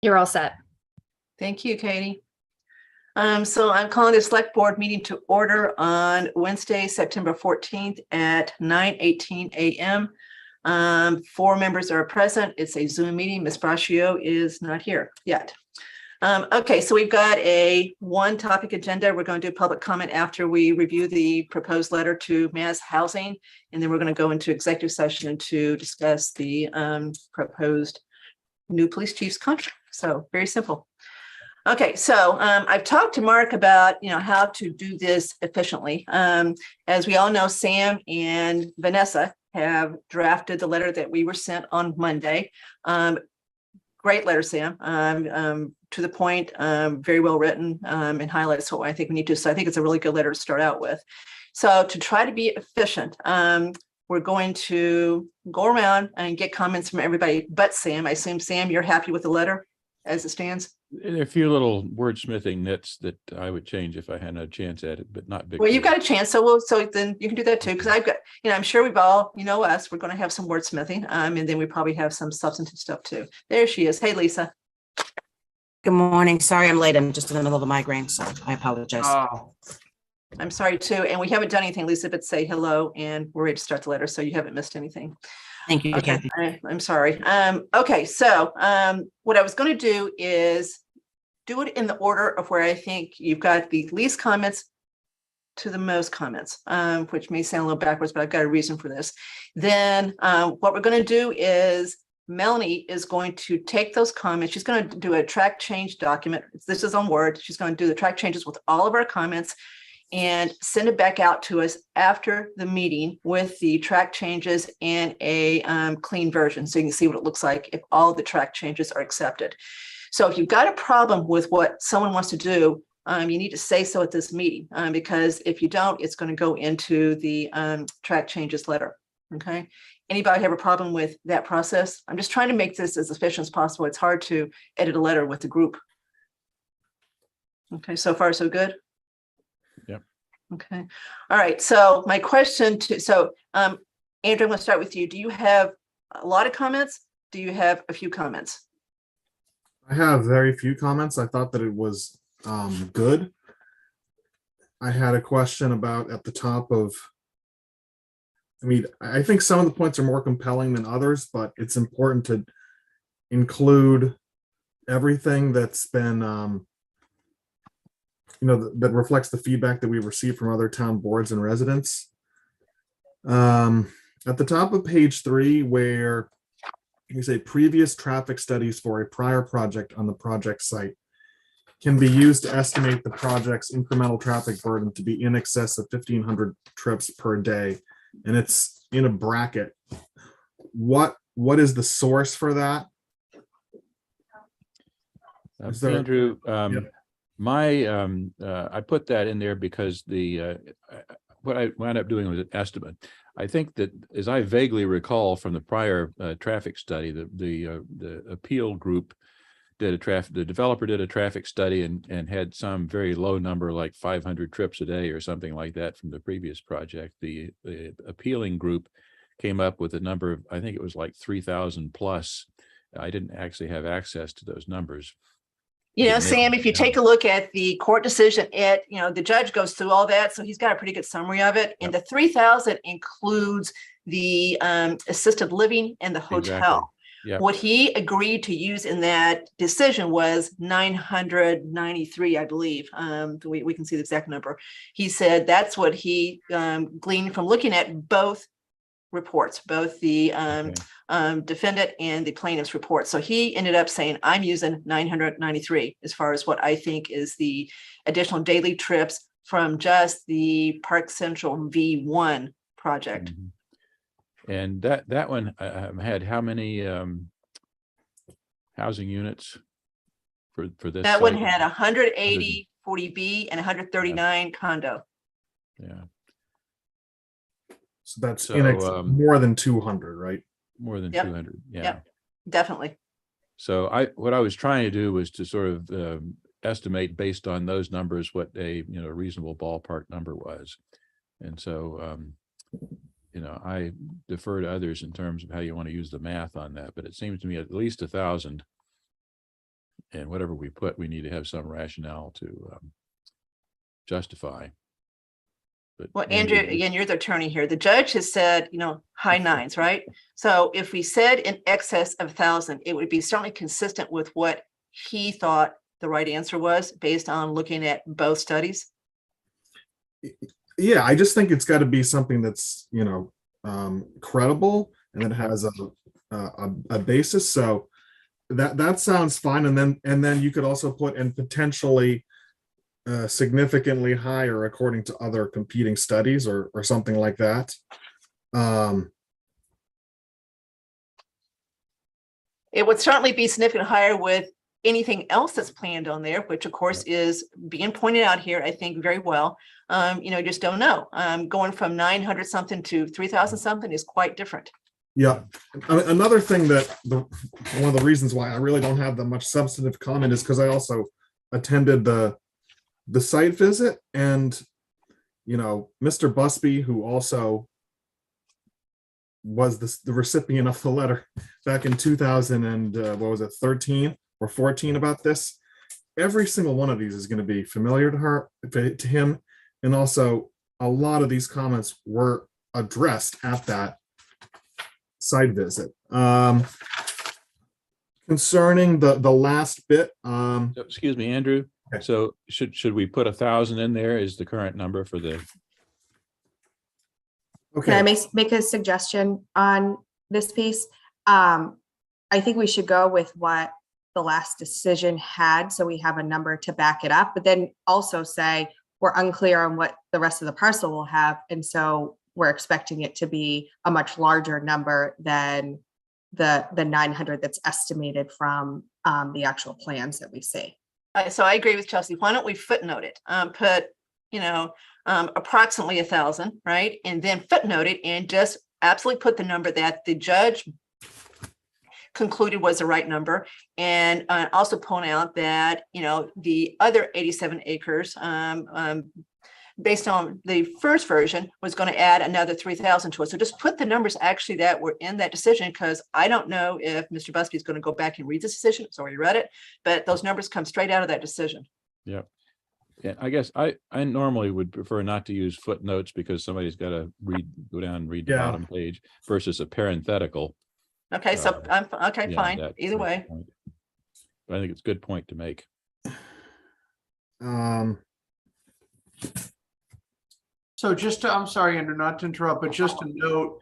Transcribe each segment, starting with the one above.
You're all set. Thank you, Katie. So I'm calling the select board meeting to order on Wednesday, September 14th at 9:18 a.m. 4 members are present. It's a Zoom meeting. Ms. Braccio is not here yet. Okay, so we've got a one topic agenda. We're going to do public comment after we review the proposed letter to Mass Housing, and then we're going to go into executive session to discuss the proposed new police chief's contract. So very simple. Okay, so I've talked to Mark about, how to do this efficiently. As we all know, Sam and Vanessa have drafted the letter that we were sent on Monday. Great letter, Sam. To the point, very well written, and highlights what I think we need to. So I think it's a really good letter to start out with. So to try to be efficient, we're going to go around and get comments from everybody but Sam. I assume, Sam, you're happy with the letter as it stands? There are a few little wordsmithing nits that I would change if I had a chance at it, but not big. Well, you've got a chance, so then you can do that too, because I've got, I'm sure we've all, us, we're going to have some wordsmithing, and then we probably have some substantive stuff too. There she is. Hey, Lisa. Good morning. Sorry I'm late. I'm just in the middle of a migraine, so I apologize. Oh, I'm sorry too, and we haven't done anything, Lisa, but say hello, and we're ready to start the letter, so you haven't missed anything. Thank you, Okay, Kathy. I'm sorry. Okay, so what I was going to do is do it in the order of where I think you've got the least comments to the most comments, which may sound a little backwards, but I've got a reason for this. Then what we're going to do is Melanie is going to take those comments. She's going to do a track change document. This is on Word. She's going to do the track changes with all of our comments and send it back out to us after the meeting with the track changes and a clean version. So you can see what it looks like if all the track changes are accepted. So if you've got a problem with what someone wants to do, you need to say so at this meeting, because if you don't, it's going to go into the track changes letter. Okay. Anybody have a problem with that process? I'm just trying to make this as efficient as possible. It's hard to edit a letter with the group. Okay. So far, so good. Yep. Okay. All right. So my question Andrew, I'm going to start with you. Do you have a lot of comments? Do you have a few comments? I have very few comments. I thought that it was good. I had a question about at the top of, I think some of the points are more compelling than others, but it's important to include everything that's been, that reflects the feedback that we've received from other town boards and residents. At the top of page 3, where you say previous traffic studies for a prior project on the project site can be used to estimate the project's incremental traffic burden to be in excess of 1,500 trips per day. And it's in a bracket. What is the source for that? Andrew, Yeah. I put that in there because what I wound up doing was an estimate. I think that, as I vaguely recall from the prior traffic study, the appeal group the developer did a traffic study and had some very low number, like 500 trips a day or something like that from the previous project. The appealing group came up with a number of, I think it was like 3,000 plus. I didn't actually have access to those numbers. Sam, if you take a look at the court decision, the judge goes through all that. So he's got a pretty good summary of it. And the 3,000 includes the assisted living and the hotel. Exactly. Yep. What he agreed to use in that decision was 993, I believe. We can see the exact number. He said that's what he gleaned from looking at both reports, both the defendant and the plaintiff's report. So he ended up saying, I'm using 993 as far as what I think is the additional daily trips from just the Park Central V1 project. Mm-hmm. And that one had how many housing units for this? That one had 180 40B and 139 condo. Yeah. So that's more than 200, right? More than Yep. 200. Yeah. Yep. Definitely. So what I was trying to do was to sort of estimate based on those numbers what a reasonable ballpark number was, and so I defer to others in terms of how you want to use the math on that, but it seems to me at least 1,000 And whatever we put, we need to have some rationale to justify. But Well, Andrew, again, you're the attorney here. The judge has said, high nines, right? So if we said in excess of 1,000, it would be certainly consistent with what he thought the right answer was based on looking at both studies. Yeah, I just think it's got to be something that's, credible and that has a basis. So that sounds fine. And then you could also put in potentially significantly higher according to other competing studies or something like that. It would certainly be significantly higher with anything else that's planned on there, which of course is being pointed out here, I think very well. Just don't know. Going from 900 something to 3,000 something is quite different. Yeah. Another thing that one of the reasons why I really don't have that much substantive comment is because I also attended the site visit, and Mr. Busby, who also was the recipient of the letter back in 2000 and what was it, 13 or 14 about this. Every single one of these is going to be familiar to him, and also a lot of these comments were addressed at that site visit. Concerning the last bit, excuse me, Andrew. Okay. So should we put 1,000 in there as the current number for the? Can I okay, make a suggestion on this piece? I think we should go with what the last decision had, so we have a number to back it up, but then also say we're unclear on what the rest of the parcel will have, and so we're expecting it to be a much larger number than the 900 that's estimated from the actual plans that we see. So I agree with Chelsea. Why don't we footnote it? Put, approximately 1,000, right? And then footnote it and just absolutely put the number that the judge concluded was the right number. And also point out that, the other 87 acres, based on the first version, was going to add another 3,000 to it. So just put the numbers actually that were in that decision, because I don't know if Mr. Busby is going to go back and read this decision. It's already read it, but those numbers come straight out of that decision. Yeah. Yeah, I guess I normally would prefer not to use footnotes because somebody's got to go down and read the Yeah. bottom page versus a parenthetical. Okay, so I'm okay, Yeah, fine. that- Either that way. point. But I think it's a good point to make. So I'm sorry, Andrew, not to interrupt, but just to note,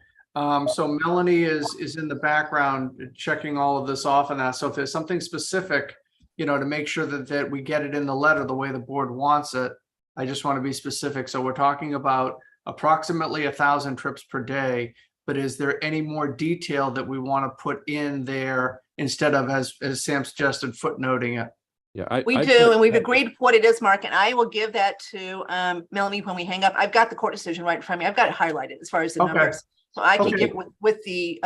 so Melanie is in the background checking all of this off and that. So if there's something specific, to make sure that we get it in the letter the way the board wants it, I just want to be specific. So we're talking about approximately 1,000 trips per day, but is there any more detail that we want to put in there instead of, as Sam suggested, footnoting it? Yeah, We I do, put- and we've agreed what it is, Mark, and I will give that to Melanie when we hang up. I've got the court decision right in front of me. I've got it highlighted as far as the Okay. numbers. So I can Okay. give with the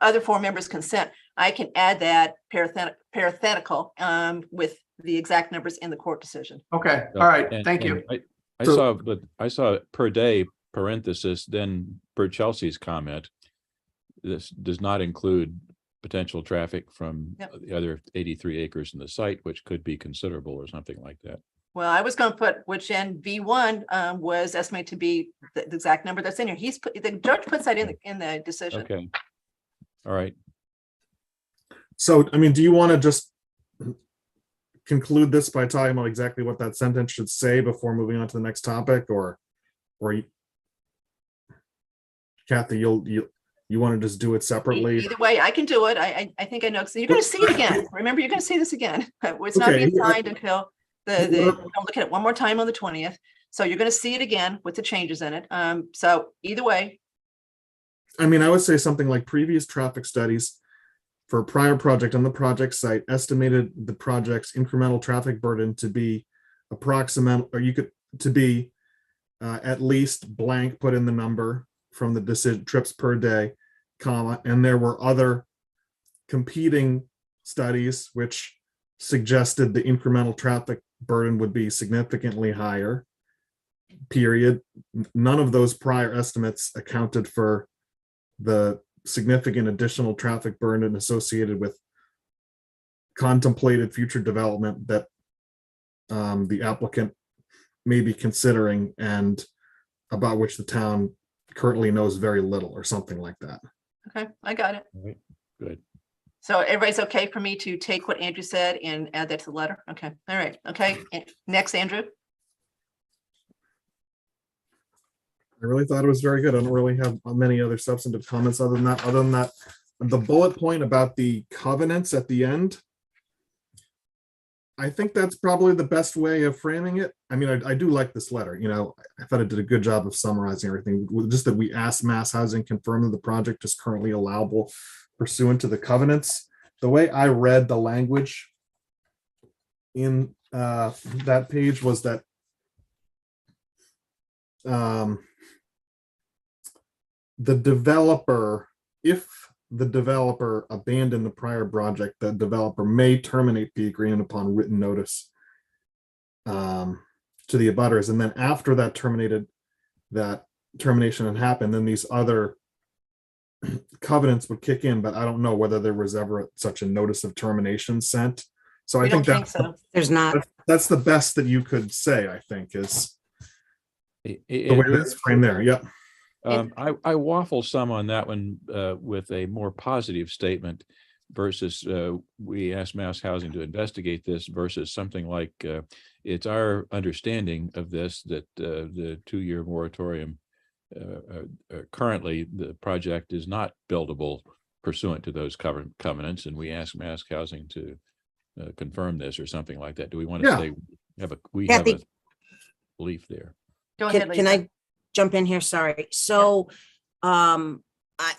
other four members' consent, I can add that parenthetical with the exact numbers in the court decision. Okay, Yeah, all right, and- thank and you. So- I saw per day parenthesis, then per Chelsea's comment. This does not include potential traffic from Yep. the other 83 acres in the site, which could be considerable or something like that. Well, I was going to put which in V1 was estimated to be the exact number that's in here. The judge puts that in the decision. Okay. All right. so do you want to just conclude this by talking about exactly what that sentence should say before moving on to the next topic, or Kathy, you want to just do it separately? Either way, I can do it. I think I know. So you're going to see it again. Remember, you're going to see this again. It's not Okay. being signed until we'll look at it one more time on the 20th. So you're going to see it again with the changes in it. So either way, I would say something like previous traffic studies for a prior project on the project site estimated the project's incremental traffic burden to be approximate, or you could to be at least blank, put in the number from the decision trips per day, comma, and there were other competing studies which suggested the incremental traffic burden would be significantly higher, period. None of those prior estimates accounted for the significant additional traffic burden associated with contemplated future development that the applicant may be considering and about which the town currently knows very little or something like that. Okay, I got it. Right. Good. So everybody's okay for me to take what Andrew said and add that to the letter? Okay, all right, okay. Next, Andrew. I really thought it was very good. I don't really have many other substantive comments other than that, the bullet point about the covenants at the end. I think that's probably the best way of framing it. I mean, I do like this letter, I thought it did a good job of summarizing everything. Just that we asked Mass Housing confirm that the project is currently allowable pursuant to the covenants. The way I read the language in that page was that the developer, if the developer abandoned the prior project, the developer may terminate the agreement upon written notice to the abutters. And then after that termination had happened, then these other covenants would kick in, but I don't know whether there was ever such a notice of termination sent. So I I don't think think that so. There's not. that's the best that you could say, I think, is It- the way it- that's framed there. Yep. I waffle some on that one with a more positive statement versus we asked Mass Housing to investigate this versus something like it's our understanding of this that the 2-year moratorium currently the project is not buildable pursuant to those covenants, and we asked Mass Housing to confirm this or something like that. Do we want to Yeah. say we have a Kathy, belief there? Go ahead, can Lisa. I jump in here? Sorry. So I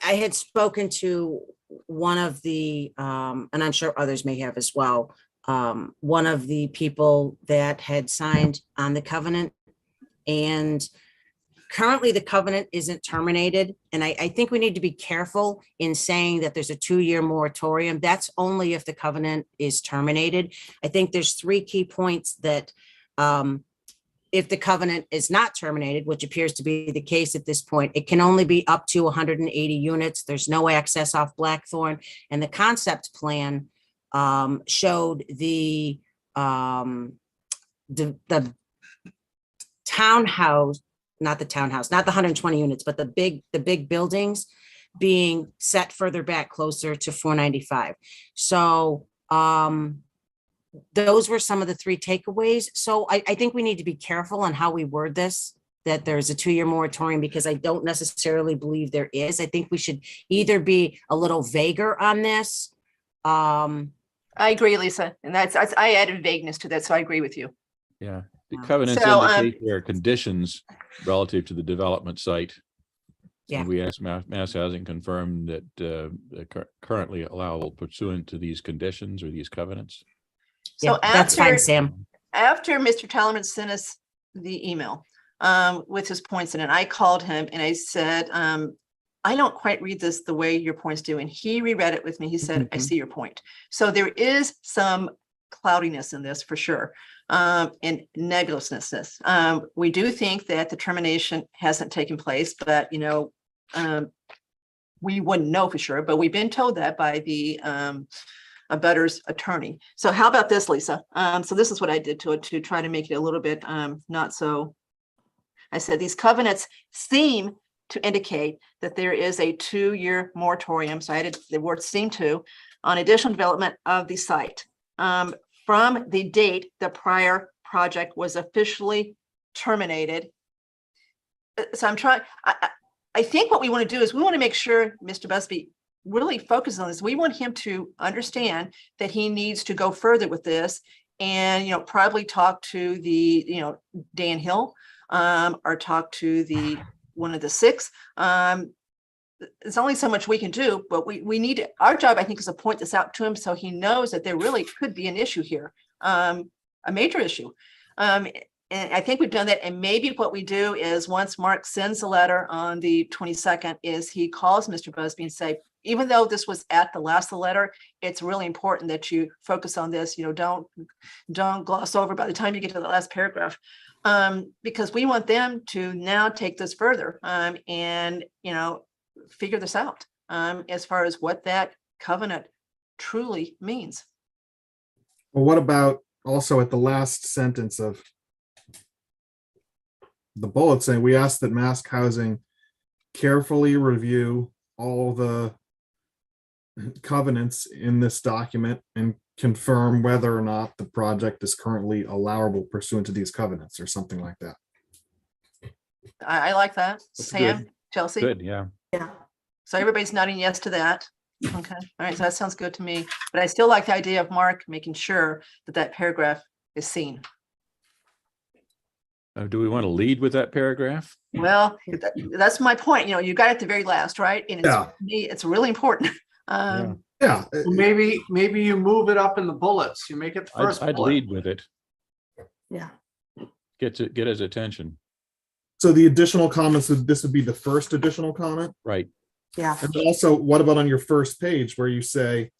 had spoken to one of the, and I'm sure others may have as well, one of the people that had signed on the covenant. And currently the covenant isn't terminated. And I think we need to be careful in saying that there's a 2-year moratorium. That's only if the covenant is terminated. I think there's 3 key points that if the covenant is not terminated, which appears to be the case at this point, it can only be up to 180 units. There's no access off Blackthorn. And the concept plan showed the townhouse, not the 120 units, but the big buildings being set further back closer to 495. So those were some of the 3 takeaways. So I think we need to be careful on how we word this, that there's a 2-year moratorium, because I don't necessarily believe there is. I think we should either be a little vaguer on this. I agree, Lisa. And I added vagueness to that, so I agree with you. Yeah, the Wow. covenants So, indicate there are conditions relative to the development site. Yeah. And we asked Mass Housing confirmed that currently allowable pursuant to these conditions or these covenants. So Yeah, that's fine, after- Sam. After Mr. Tallerman sent us the email with his points in it, I called him and I said, I don't quite read this the way your points do. And he reread it with me. He said, I Mhm. see your point. So there is some cloudiness in this for sure, and negligence. We do think that the termination hasn't taken place, but we wouldn't know for sure, but we've been told that by the abutter's attorney. So how about this, Lisa? So this is what I did to it to try to make it a little bit not so. I said these covenants seem to indicate that there is a 2-year moratorium. So I added the word seem to on additional development of the site from the date the prior project was officially terminated. So I'm trying. I think what we want to do is we want to make sure Mr. Busby really focuses on this. We want him to understand that he needs to go further with this and, probably talk to the, Dan Hill or talk to the one of the 6. There's only so much we can do, but we need, our job, I think, is to point this out to him so he knows that there really could be an issue here, a major issue. And I think we've done that. And maybe what we do is once Mark sends a letter on the 22nd is he calls Mr. Busby and say, even though this was at the last of the letter, it's really important that you focus on this. Don't gloss over by the time you get to the last paragraph, because we want them to now take this further and, figure this out as far as what that covenant truly means. Well, what about also at the last sentence of the bullet saying, we ask that Mask Housing carefully review all the covenants in this document and confirm whether or not the project is currently allowable pursuant to these covenants, or something like that. I like that. That's Sam, good. Chelsea? Good, yeah. Yeah. So everybody's nodding yes to that. Okay, all right, so that sounds good to me. But I still like the idea of Mark making sure that that paragraph is seen. Do we want to lead with that paragraph? Well, that's my point. You got it at the very last, right? And it's, Yeah. to me, it's really important. Yeah, Well, maybe you move it up in the bullets. You make it the first I'd bullet. lead with it. Yeah. Get his attention, so the additional comments, this would be the first additional comment. right? Yeah. And also, what about on your first page where you say,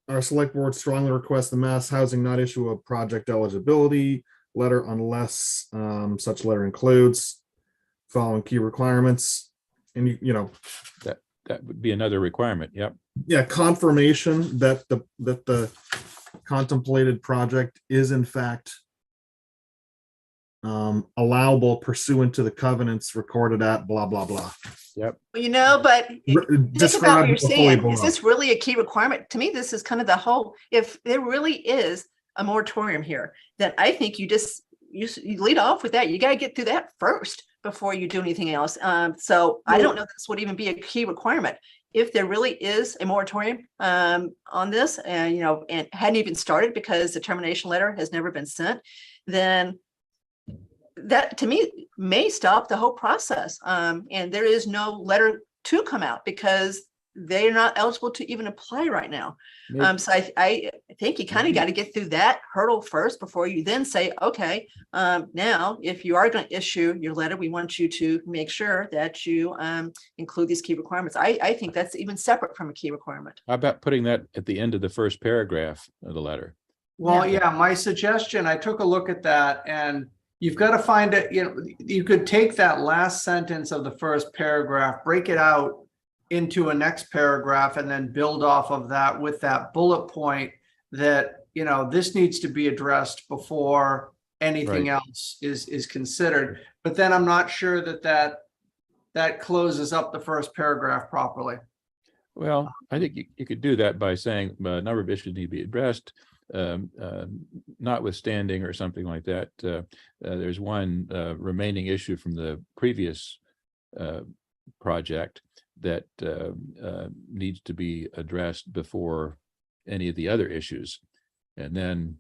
our select board strongly requests the Mass Housing not issue a project eligibility letter unless such letter includes following key requirements. And you know, That would be another requirement. Yep. yeah, confirmation that the contemplated project is in fact allowable pursuant to the covenants recorded at blah blah blah. But think about what Described you're fully saying. below. Is this really a key requirement? To me, this is kind of the whole, if there really is a moratorium here, then I think you lead off with that. You got to get through that first before you do anything else. So I don't know if this would even be a key requirement. If there really is a moratorium on this, and and hadn't even started because the termination letter has never been sent, then that to me may stop the whole process. And there is no letter to come out because they're not eligible to even apply right now. Maybe- So I think you kind of got to get through that hurdle first before you then say, okay, now if you are going to issue your letter, we want you to make sure that you include these key requirements. I think that's even separate from a key requirement. How about putting that at the end of the first paragraph of the letter? Well, yeah, my suggestion, I took a look at that, and you've got to find it, you could take that last sentence of the first paragraph, break it out into a next paragraph, and then build off of that with that bullet point that, this needs to be addressed before anything Right. else is considered. But then I'm not sure that closes up the first paragraph properly. Well, I think you could do that by saying a number of issues need to be addressed, notwithstanding or something like that. There's one remaining issue from the previous project that needs to be addressed before any of the other issues, and then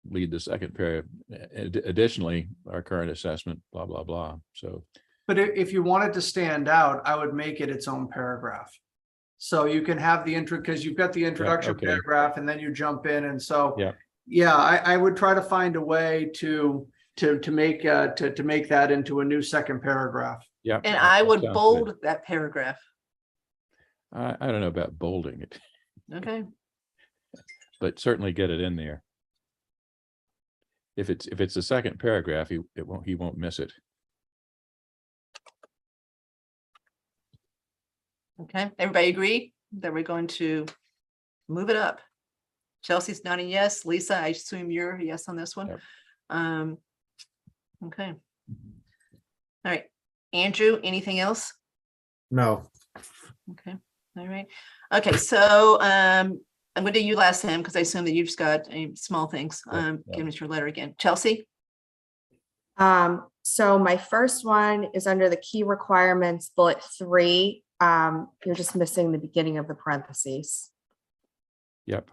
lead the second paragraph. Additionally, our current assessment, blah, blah, blah. So, But if you wanted to stand out, I would make it its own paragraph. So you can have the intro, because you've got the introduction okay. paragraph, and then you jump in. And so, Yeah. I would try to find a way to make that into a new second paragraph. yeah. And I would Sounds good. bold that paragraph. I don't know about bolding it, Okay. but certainly get it in there. If it's the second paragraph, he won't miss it. Okay. Everybody agree that we're going to move it up? Chelsea's nodding yes. Lisa, I assume you're a yes on this one. Yep. Okay. All right. Andrew, anything else? No, Okay. All right. Okay. So I'm going to do you last, Sam, because I assume that you've just got small things. Yeah. Give us your letter again. Chelsea? So my first one is under the key requirements, bullet 3. You're just missing the beginning of the parentheses. Yep.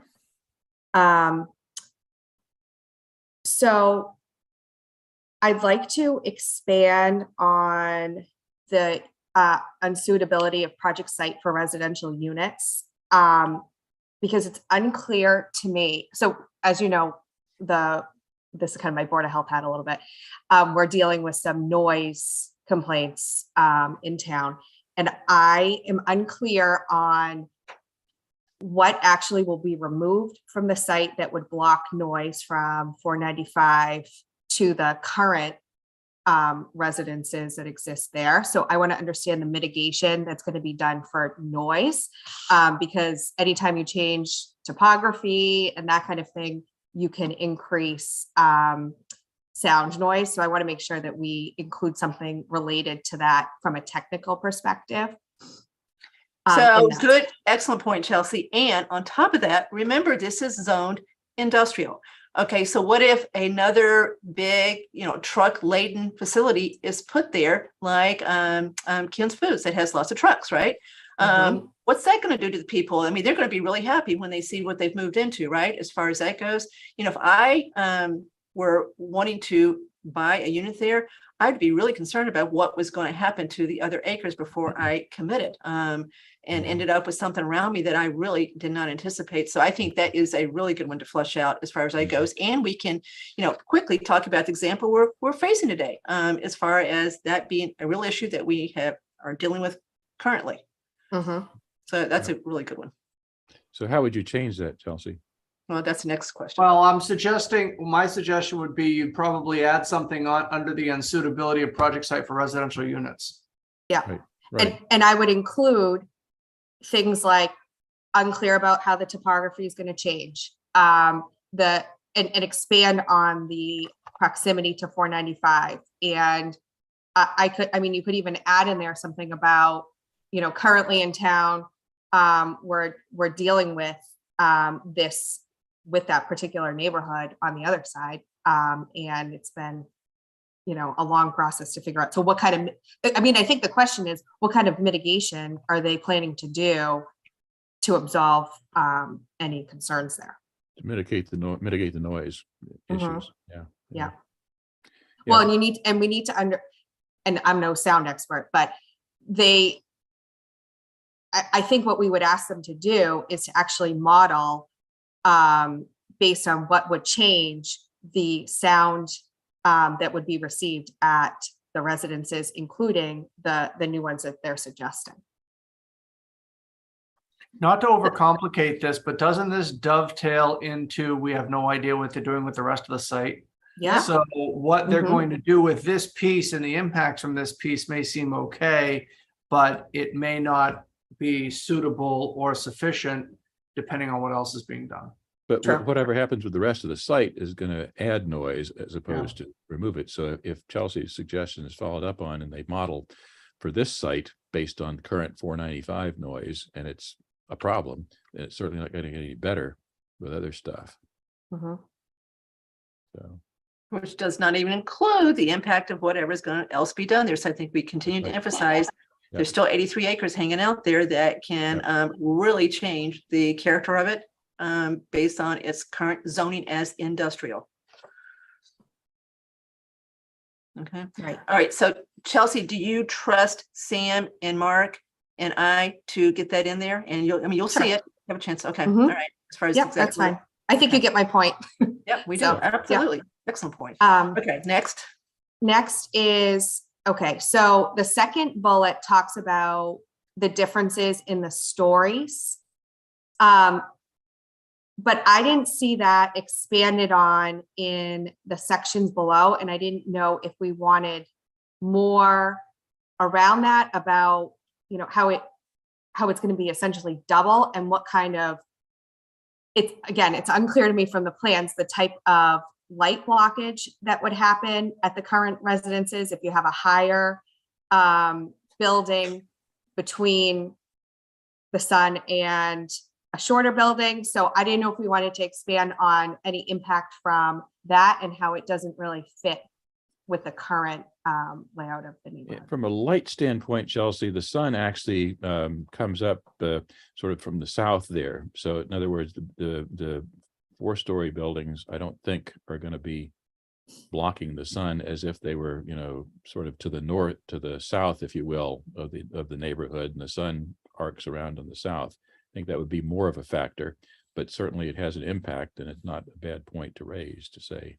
So I'd like to expand on the unsuitability of project site for residential units, because it's unclear to me. So as you know, this is kind of my Board of Health hat a little bit. We're dealing with some noise complaints in town, and I am unclear on what actually will be removed from the site that would block noise from 495 to the current residences that exist there. So I want to understand the mitigation that's going to be done for noise, because anytime you change topography and that kind of thing, you can increase sound noise. So I want to make sure that we include something related to that from a technical perspective. So in that. good, excellent point, Chelsea. And on top of that, remember, this is zoned industrial. Okay, so what if another big, truck laden facility is put there, like Ken's Foods that has lots of trucks, right? What's that going to do to the people? I mean, they're going to be really happy when they see what they've moved into, right? As far as that goes, if I were wanting to buy a unit there, I'd be really concerned about what was going to happen to the other acres before I committed, and ended up with something around me that I really did not anticipate. So I think that is a really good one to flush out as far as that goes. And we can, quickly talk about the example we're facing today, as far as that being a real issue that we are dealing with currently. So that's a really good one. So how would you change that, Chelsea? Well, that's the next question. Well, my suggestion would be you probably add something under the unsuitability of project site for residential units. Yeah. Right. And I would include things like unclear about how the topography is going to change, and expand on the proximity to 495. And you could even add in there something about, currently in town, we're dealing with this with that particular neighborhood on the other side. And it's been, a long process to figure out. So what kind of, I think the question is, what kind of mitigation are they planning to do to absolve any concerns there? To mitigate the noise issues. Yeah. Well, and we need to and I'm no sound expert, but I think what we would ask them to do is to actually model based on what would change the sound that would be received at the residences, including the new ones that they're suggesting. Not to overcomplicate this, but doesn't this dovetail into, we have no idea what they're doing with the rest of the site? Yeah. So what they're going to do with this piece and the impacts from this piece may seem okay, but it may not be suitable or sufficient depending on what else is being done. But Sure. whatever happens with the rest of the site is going to add noise as opposed to remove it. So if Chelsea's suggestion is followed up on and they model for this site based on current 495 noise, and it's a problem, then it's certainly not going to get any better with other stuff. So Which does not even include the impact of whatever is going to else be done there. So I think we continue to Right. emphasize there's still 83 acres hanging out there that can really change the character of it based on its current zoning as industrial. Okay. Right. All right. So Chelsea, do you trust Sam and Mark and I to get that in there? And you'll Sure. see it. Have a chance. Okay. Mhm. All right. As far as Yep, that's fine. I think you get my point. Yep, we do. So, yeah. Absolutely. Excellent point. Okay. Next is, okay, so the second bullet talks about the differences in the stories. But I didn't see that expanded on in the sections below, and I didn't know if we wanted more around that about, how it's going to be essentially double and what kind of, it's unclear to me from the plans, the type of light blockage that would happen at the current residences if you have a higher building between the sun and a shorter building. So I didn't know if we wanted to expand on any impact from that and how it doesn't really fit with the current layout of the neighborhood. from a light standpoint, Chelsea, the sun actually comes up sort of from the south there. So in other words, the 4-story buildings, I don't think are going to be blocking the sun as if they were, sort of to the south, if you will, of the neighborhood, and the sun arcs around on the south. I think that would be more of a factor, but certainly it has an impact, and it's not a bad point to raise to say,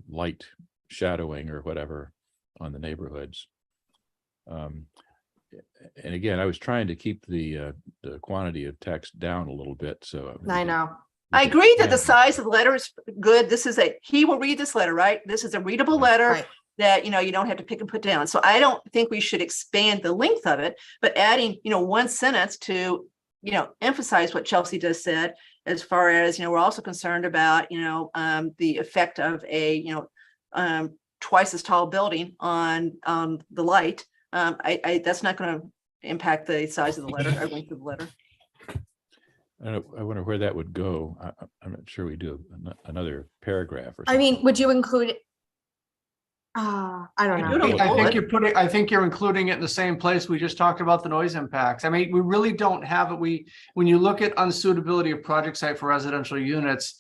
light shadowing or whatever on the neighborhoods. And again, I was trying to keep the quantity of text down a little bit. So I know. I agree that the size of the letter is good. He will read this letter, right? This is a readable letter Right. that, you don't have to pick and put down. So I don't think we should expand the length of it, but adding, one sentence to emphasize what Chelsea just said, as far as, we're also concerned about, the effect of a, twice as tall building on the light. That's not going to impact the size of the letter or length of the letter. I wonder where that would go. I'm not sure we do another paragraph or I something. mean, would you include? I don't You know. don't- I think you're including it in the same place we just talked about the noise impacts. I mean, we really don't have it. When you look at unsuitability of project site for residential units,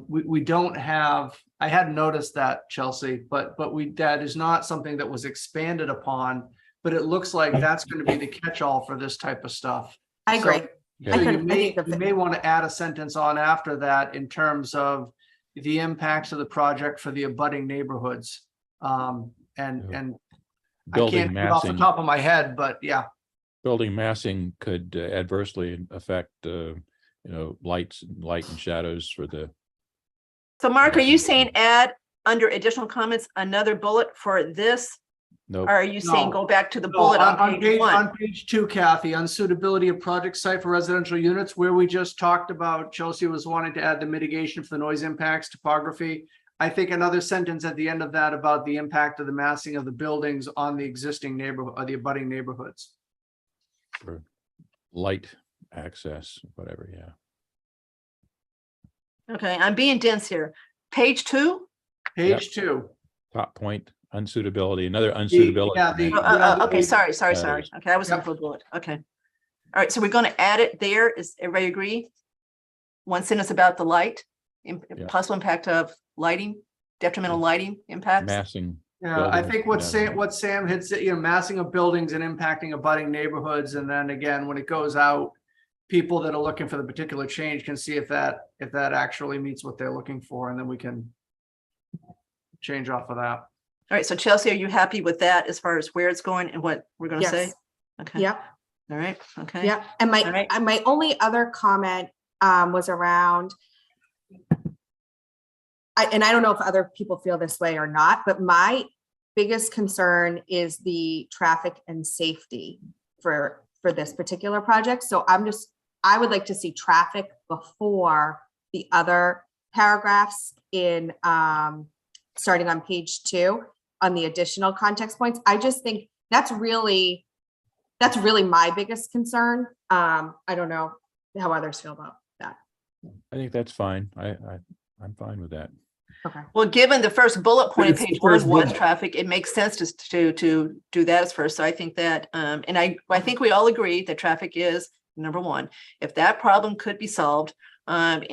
we don't have, I hadn't noticed that, Chelsea, but that is not something that was expanded upon, but it looks like that's going to be the catch-all for this type of stuff. I agree. Okay. So I you couldn't- I may, think the- you may want to add a sentence on after that in terms of the impacts of the project for the abutting neighborhoods. And I Building can't do it off the massing, top of my head, but yeah. building massing could adversely affect, light and shadows for the, So Mark, are you saying add under additional comments, another bullet for this? no, Or are you saying No. go back to the No, bullet on page one? On page 2, Kathy, unsuitability of project site for residential units, where we just talked about, Chelsea was wanting to add the mitigation for the noise impacts, topography. I think another sentence at the end of that about the impact of the massing of the buildings on the existing neighborhood, or the abutting neighborhoods. for light access, whatever, yeah. Okay, I'm being dense here. Page 2? Page 2. Top point, unsuitability, another unsuitability. yeah, the- Okay, sorry. Uh, Okay, I was looking for a bullet. Okay. All right, so we're going to add it there. Is everybody agree? One sentence about the light, Yeah. possible impact of lighting, detrimental lighting impacts. Massing, Yeah, I buildings, think what yeah. Sam had said, massing of buildings and impacting abutting neighborhoods. And then again, when it goes out, people that are looking for the particular change can see if that actually meets what they're looking for, and then we can change off of that. All right, so Chelsea, are you happy with that as far as where it's going and what we're going to say? Yes. Okay. Yep. All right, okay. Yeah. And All right. my only other comment was around. And I don't know if other people feel this way or not, but my biggest concern is the traffic and safety for this particular project. So I would like to see traffic before the other paragraphs in starting on page 2 on the additional context points. I just think that's really my biggest concern. I don't know how others feel about that. I think that's fine. I'm fine with that. Okay. Well, given the first bullet point of It's the page 1 first was bullet. traffic, it makes sense to do that as first. So I think that, and I think we all agree that traffic is number one. If that problem could be solved, and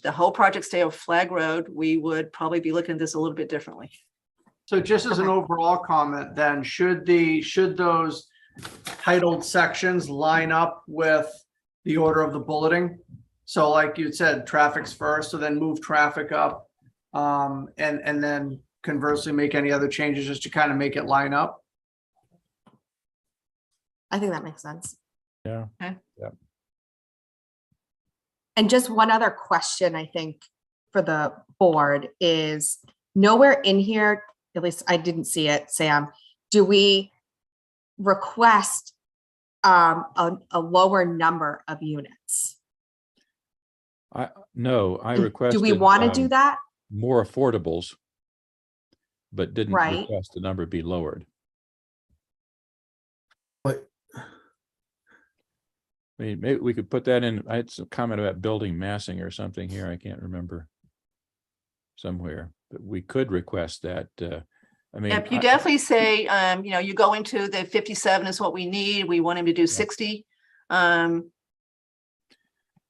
the whole project stay off Flag Road, we would probably be looking at this a little bit differently. So just as an overall comment, then should those titled sections line up with the order of the bulleting? So like you said, traffic's first, so then move traffic up. And then conversely make any other changes just to kind of make it line up. I think that makes sense. Yeah. Okay. Yeah. And just one other question, I think, for the board is nowhere in here, at least I didn't see it, Sam, do we request a lower number of units? No, I requested. Do we want to do that? More affordables, but didn't Right. request the number be lowered. But I mean, maybe we could put that in. I had some comment about building massing or something here. I can't remember somewhere, but we could request that. I mean, Yep, you definitely say, you go into the 57 is what we need. We want him to do 60.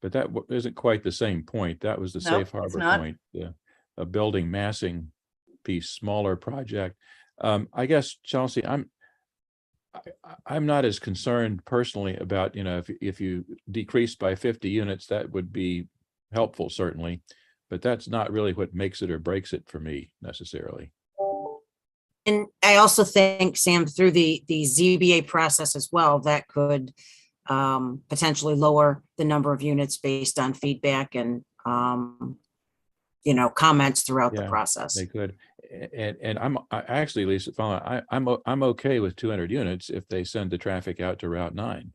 but that isn't quite the same point. That was the No, safe it's harbor not. point. A building massing piece, smaller project. I guess, Chelsea, I'm not as concerned personally about, if you decrease by 50 units, that would be helpful, certainly. But that's not really what makes it or breaks it for me necessarily. And I also think, Sam, through the ZBA process as well, that could potentially lower the number of units based on feedback and, comments throughout the Yeah, process. They could. And I actually, Lisa, I'm okay with 200 units if they send the traffic out to Route 9.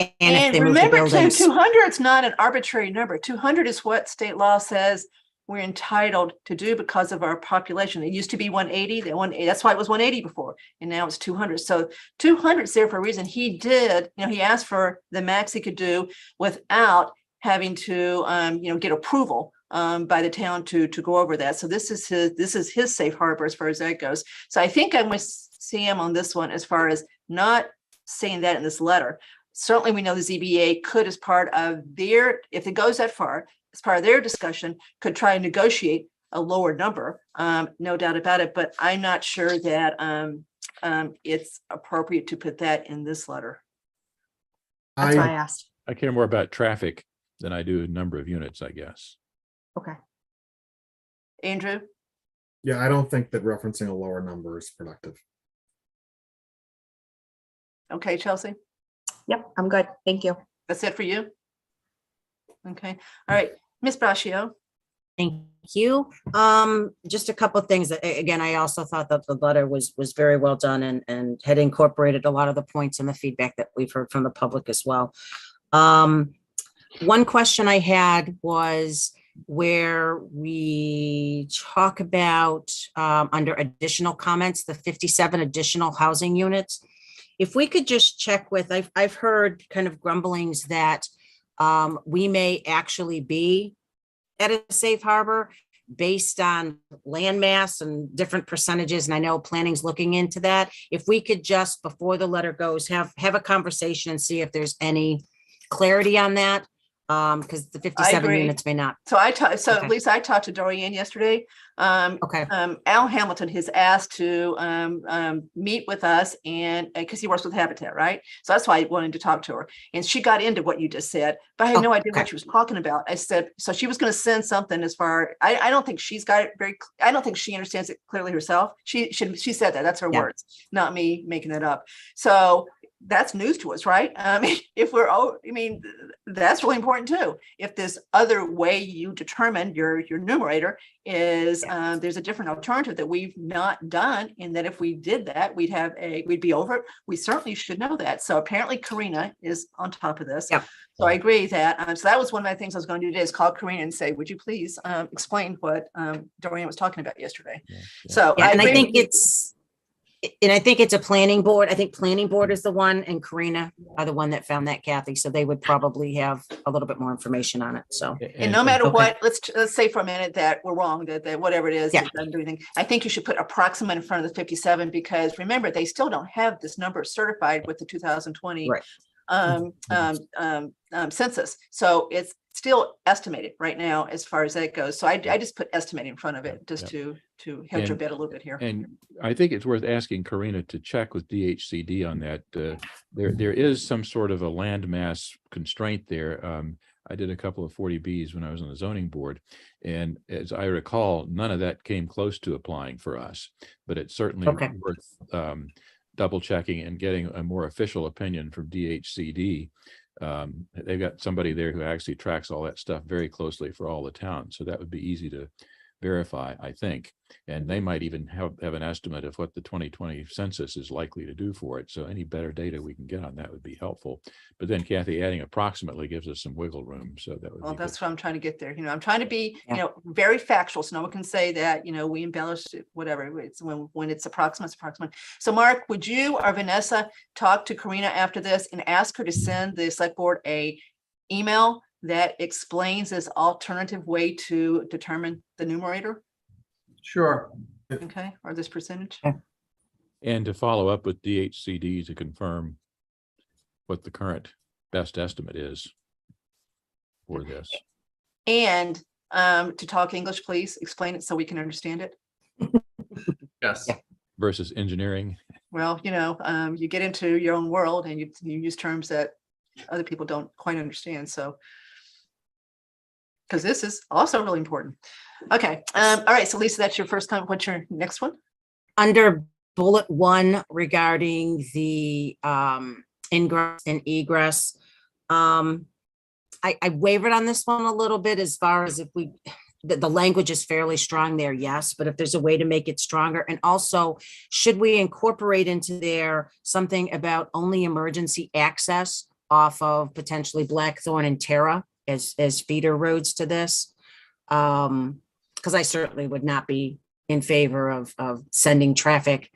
if And they move the remember too, buildings. 200 is not an arbitrary number. 200 is what state law says we're entitled to do because of our population. It used to be 180, that's why it was 180 before, and now it's 200. So 200 is there for a reason. He did, he asked for the max he could do without having to, get approval by the town to go over that. So this is his safe harbor as far as that goes. So I think I'm with Sam on this one as far as not saying that in this letter. Certainly, we know the ZBA could, as part of their, if it goes that far, as part of their discussion, could try and negotiate a lower number, no doubt about it. But I'm not sure that it's appropriate to put that in this letter. That's why I I, asked. I care more about traffic than I do number of units, I guess. Okay. Andrew? yeah, I don't think that referencing a lower number is productive. Okay, Chelsea, Yep, I'm good. Thank you. that's it for you? Okay, all right, Ms. Braccio. Thank you. Just a couple of things that, again, I also thought that the letter was very well done and had incorporated a lot of the points and the feedback that we've heard from the public as well. One question I had was where we talk about, under additional comments, the 57 additional housing units. If we could just check with, I've heard kind of grumblings that we may actually be at a safe harbor based on land mass and different percentages. And I know planning's looking into that. If we could just, before the letter goes, have a conversation and see if there's any clarity on that. Because the 57 agree. units may not. So so Okay. Lisa, I talked to Dorian yesterday. Okay. Al Hamilton has asked to meet with us, and because he works with Habitat, right? So that's why I wanted to talk to her. And she got into what you just said, but I had Oh, no idea okay. what she was talking about. I said, so she was going to send something as far, I don't think she's got it I don't think she understands it clearly herself. She said that, that's her Yeah. words, not me making it up. So that's news to us, right? I mean, that's really important too. If this other way you determine your numerator is, there's a different alternative that we've not done, and that if we did that, we'd be over it. We certainly should know that. So apparently Karina is on top of this. Yep. So I agree that, so that was one of my things I was going to do today, is call Karina and say, would you please explain what Dorian was talking about yesterday? Yeah, yeah. So Yeah, and I agree think with you. it's a planning board. I think planning board is the one, and Karina are the one that found that, Kathy. So they would probably have a little bit more information on it. So, And no matter okay. what, let's say for a minute that we're wrong, that whatever it is, Yeah. it doesn't do anything. I think you should put approximate in front of the 57, because remember, they still don't have this number certified with the 2020 Right. Census. So it's still estimated right now as far as that goes. So I just put estimate in front of it, just to hedge your And- bet a little bit here. And I think it's worth asking Karina to check with DHCD on that. There is some sort of a land mass constraint there. I did a couple of 40Bs when I was on the zoning board. And as I recall, none of that came close to applying for us, but it's certainly Okay. worth double checking and getting a more official opinion from DHCD. They've got somebody there who actually tracks all that stuff very closely for all the towns. So that would be easy to verify, I think. And they might even have an estimate of what the 2020 census is likely to do for it. So any better data we can get on that would be helpful. But then Kathy, adding approximately gives us some wiggle room. So that would Well, be that's good. what I'm trying to get there. I'm trying to be, Yeah. very factual. So no one can say that, we embellished it, whatever. It's when it's approximate, it's approximate. So Mark, would you or Vanessa talk to Karina after this and ask her to send the select board a email that explains this alternative way to determine the numerator? Sure. Okay, or this percentage? And to follow up with DHCD to confirm what the current best estimate is for this. And to talk English, please explain it so we can understand it. Yes. Yeah. Versus engineering. Well, you get into your own world and you use terms that other people don't quite understand. So, because this is also really important. Okay. All right. So Lisa, that's your first comment. What's your next one? under bullet 1 regarding the ingress and egress, I wavered on this one a little bit as far as if the language is fairly strong there, yes, but if there's a way to make it stronger. And also, should we incorporate into there something about only emergency access off of potentially Blackthorn and Terra as feeder roads to this. Because I certainly would not be in favor of sending traffic,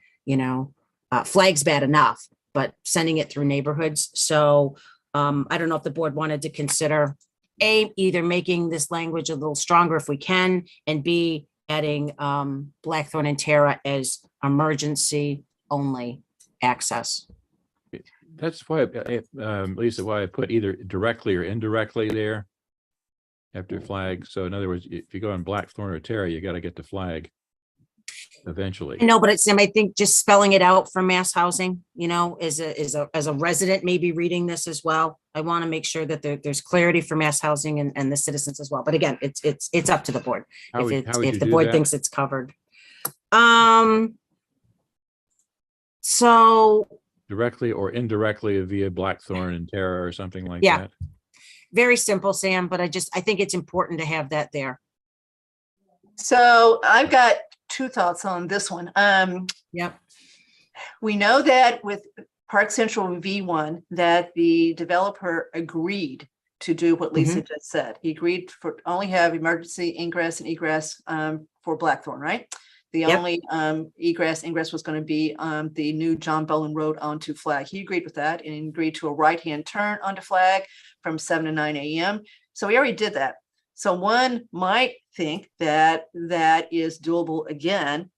flags bad enough, but sending it through neighborhoods. So I don't know if the board wanted to consider either making this language a little stronger if we can, and B, adding Blackthorn and Terra as emergency only access. That's why, Lisa, why I put either directly or indirectly there after flag. So in other words, if you go on Blackthorn or Terra, you got to get the flag eventually. No, but I think just spelling it out for mass housing, as a resident maybe reading this as well. I want to make sure that there's clarity for mass housing and the citizens as well. But again, it's up to the board. How would If you the do board that? thinks it's covered. So Directly or indirectly via Blackthorn and Terra or something like Yeah. that. very simple, Sam, but I think it's important to have that there. So I've got two thoughts on this one. Yep. We know that with Park Central V1, that the developer agreed to do what Lisa just said. He agreed for only have emergency ingress and egress for Blackthorn, right? The Yep. only ingress was going to be the new John Boland Road onto Flag. He agreed with that and agreed to a right-hand turn onto Flag from 7 to 9 a.m. So we already did that. So one might think that that is doable again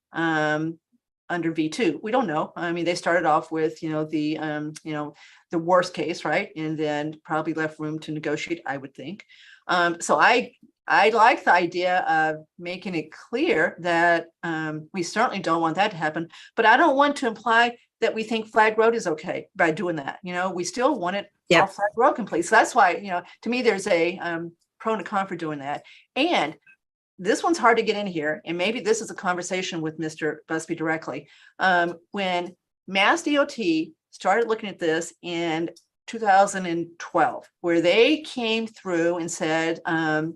under V2. We don't know. I mean, they started off with, the worst case, right? And then probably left room to negotiate, I would think. So I like the idea of making it clear that we certainly don't want that to happen, but I don't want to imply that we think Flag Road is okay by doing that. We still want it Yep. all Flag Road complete. So that's why, to me, there's a pro and a con for doing that. And this one's hard to get in here. And maybe this is a conversation with Mr. Busby directly. When Mass DOT started looking at this in 2012, where they came through and said,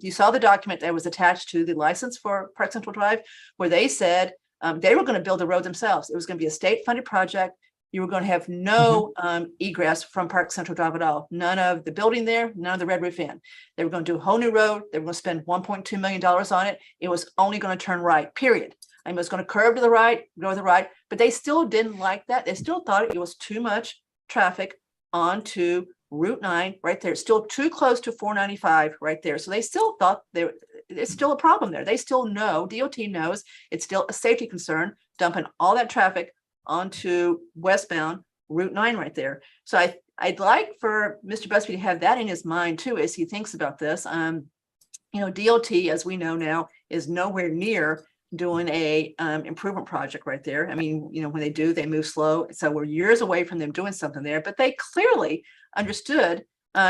you saw the document that was attached to the license for Park Central Drive, where they said they were going to build the road themselves. It was going to be a state-funded project. You were going to have no egress from Park Central Drive at all. None of the building there, none of the Red Roof Inn. They were going to do a whole new road. They were going to spend $1.2 million on it. It was only going to turn right, period. I mean, it was going to curve to the right, go to the right, but they still didn't like that. They still thought it was too much traffic onto Route 9 right there. It's still too close to 495 right there. So they still thought there's still a problem there. They still know, DOT knows, it's still a safety concern, dumping all that traffic onto westbound Route 9 right there. So I'd like for Mr. Busby to have that in his mind too, as he thinks about this. DOT, as we know now, is nowhere near doing a improvement project right there. I mean, when they do, they move slow. So we're years away from them doing something there, but they clearly understood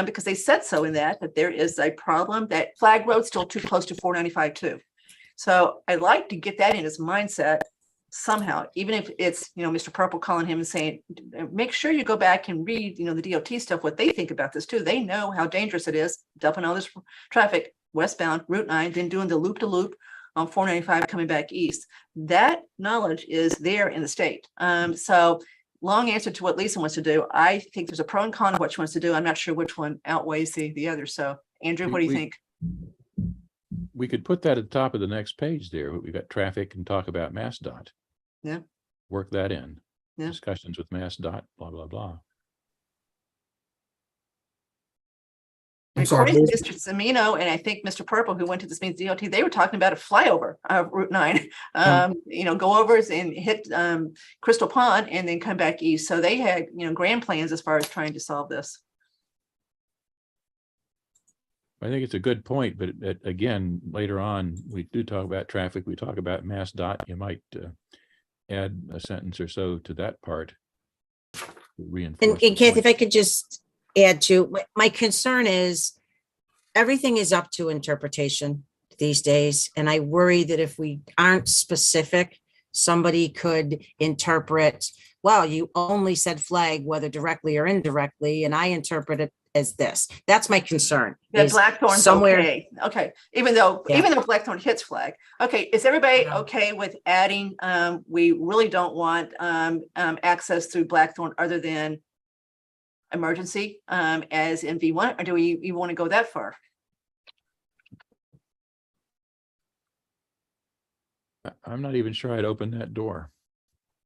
because they said so in that there is a problem, that Flag Road's still too close to 495 too. So I'd like to get that in his mindset somehow, even if it's, Mr. Purple calling him and saying, make sure you go back and read, the DOT stuff, what they think about this too. They know how dangerous it is, dumping all this traffic westbound Route 9, then doing the loop to loop on 495 coming back east. That knowledge is there in the state. So long answer to what Lisa wants to do. I think there's a pro and con of what she wants to do. I'm not sure which one outweighs the other. So Andrew, what do you think? We could put that at the top of the next page there. We've got traffic and talk about MassDOT. Yeah. Work that in. Yeah. Discussions with MassDOT, blah, blah, blah. I'm sorry. According to Mr. Semino, and I think Mr. Purple, who went to this meeting DOT, they were talking about a flyover of Route 9, go overs and hit Crystal Pond and then come back east. So they had, grand plans as far as trying to solve this. I think it's a good point, but again, later on, we do talk about traffic. We talk about MassDOT. You might add a sentence or so to that part. To reinforce And the Kathy, point. if I could just add to, my concern is everything is up to interpretation these days. And I worry that if we aren't specific, somebody could interpret, well, you only said flag, whether directly or indirectly, and I interpret it as this. That's my concern. That is Blackthorn's somewhere- okay. Okay, even though Blackthorn hits Flag. Okay, is everybody Yeah. okay with adding, we really don't want access through Blackthorn other than emergency as in V1, or do you want to go that far? I'm not even sure I'd open that door.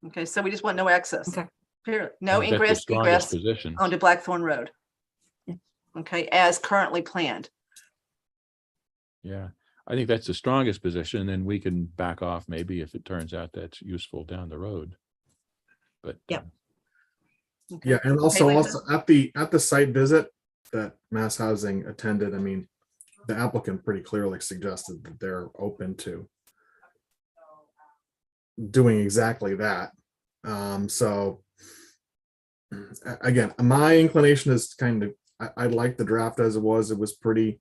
Okay, so we just want no access. Okay. Period. I No think that's the ingress, strongest egress position. onto Blackthorn Road. Okay, as currently planned. Yeah, I think that's the strongest position, and then we can back off maybe if it turns out that's useful down the road. But Yep. Okay. Yeah, and Okay, also Lisa? at the site visit that Mass Housing attended, I mean, the applicant pretty clearly suggested that they're open to doing exactly that. So again, my inclination is kind of, I like the draft as it was. It was pretty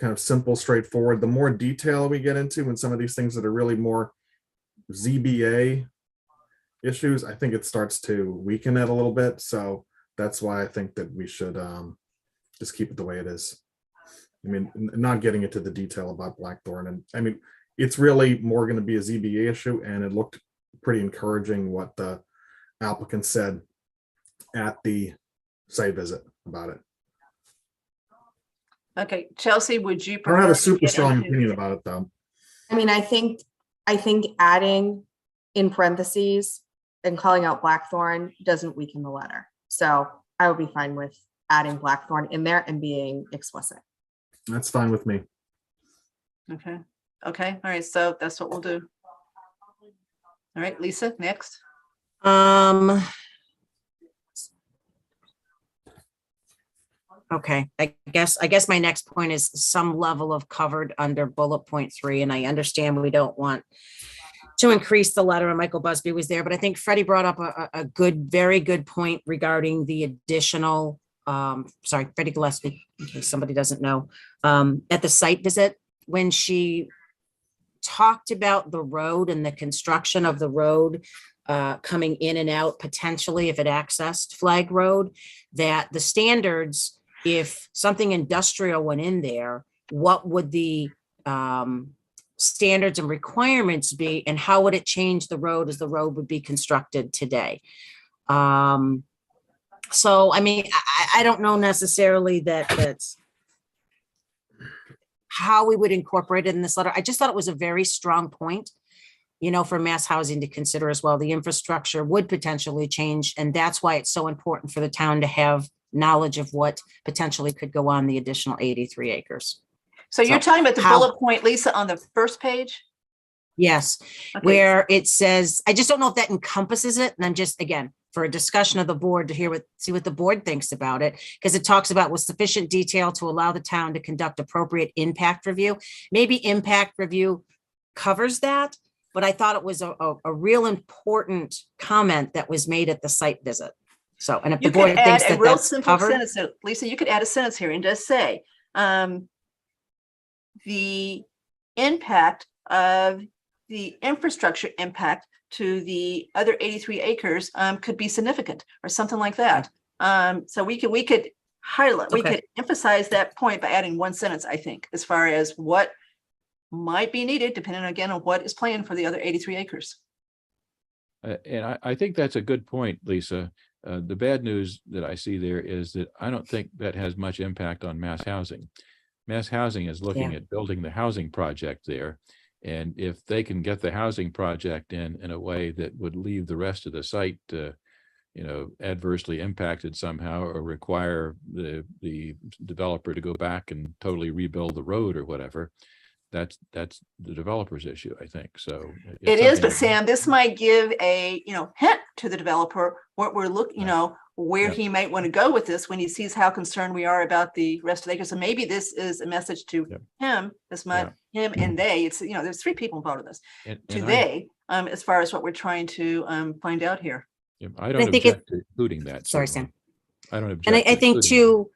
kind of simple, straightforward. The more detail we get into and some of these things that are really more ZBA issues, I think it starts to weaken it a little bit. So that's why I think that we should just keep it the way it is. I mean, not getting into the detail about Blackthorn. And I mean, it's really more going to be a ZBA issue, and it looked pretty encouraging what the applicant said at the site visit about it. Okay, Chelsea, would you? I don't have prefer a to super get strong into- opinion about it, though. I mean, I think adding in parentheses and calling out Blackthorn doesn't weaken the letter. So I would be fine with adding Blackthorn in there and being explicit. That's fine with me. Okay, okay, all right, so that's what we'll do. All right, Lisa, next. Okay, I guess my next point is some level of covered under bullet point 3, and I understand we don't want to increase the letter, and Michael Busby was there, but I think Freddie brought up a good, very good point regarding the additional, sorry, Freddie Gillespie, in case somebody doesn't know, at the site visit, when she talked about the road and the construction of the road coming in and out potentially if it accessed Flag Road, that the standards, if something industrial went in there, what would the standards and requirements be, and how would it change the road as the road would be constructed today? So, I mean, I don't know necessarily that's how we would incorporate it in this letter. I just thought it was a very strong point, you know, for Mass Housing to consider as well. The infrastructure would potentially change, and that's why it's so important for the town to have knowledge of what potentially could go on the additional 83 acres. So you're So talking about the how- bullet point, Lisa, on the first page? Yes, Okay. where it says, I just don't know if that encompasses it. And I'm just, again, for a discussion of the board to see what the board thinks about it, because it talks about with sufficient detail to allow the town to conduct appropriate impact review. Maybe impact review covers that, but I thought it was a real important comment that was made at the site visit. So, and if the You board could add thinks a that real that's simple covered, sentence, Lisa, you could add a sentence here and just say, the impact of the infrastructure impact to the other 83 acres could be significant or something like that. So we could highlight, we Okay. could emphasize that point by adding one sentence, I think, as far as what might be needed, depending again on what is planned for the other 83 acres. And I think that's a good point, Lisa. The bad news that I see there is that I don't think that has much impact on Mass Housing. Mass Housing is looking at building the housing project there. And if they can get the housing project in a way that would leave the rest of the site, adversely impacted somehow, or require the developer to go back and totally rebuild the road or whatever, that's the developer's issue, I think. So It is, but Sam, this might give a, hint to the developer what we're looking, where Yeah. he might want to go with this when he sees how concerned we are about the rest of the acres. So maybe this is a message to Yep. him, this might, him and they, it's, there's three people involved in this, to they, as far as what we're trying to find out here. I don't think it- object to including that. Sorry, certainly. Sam. I don't object. And I to think including too,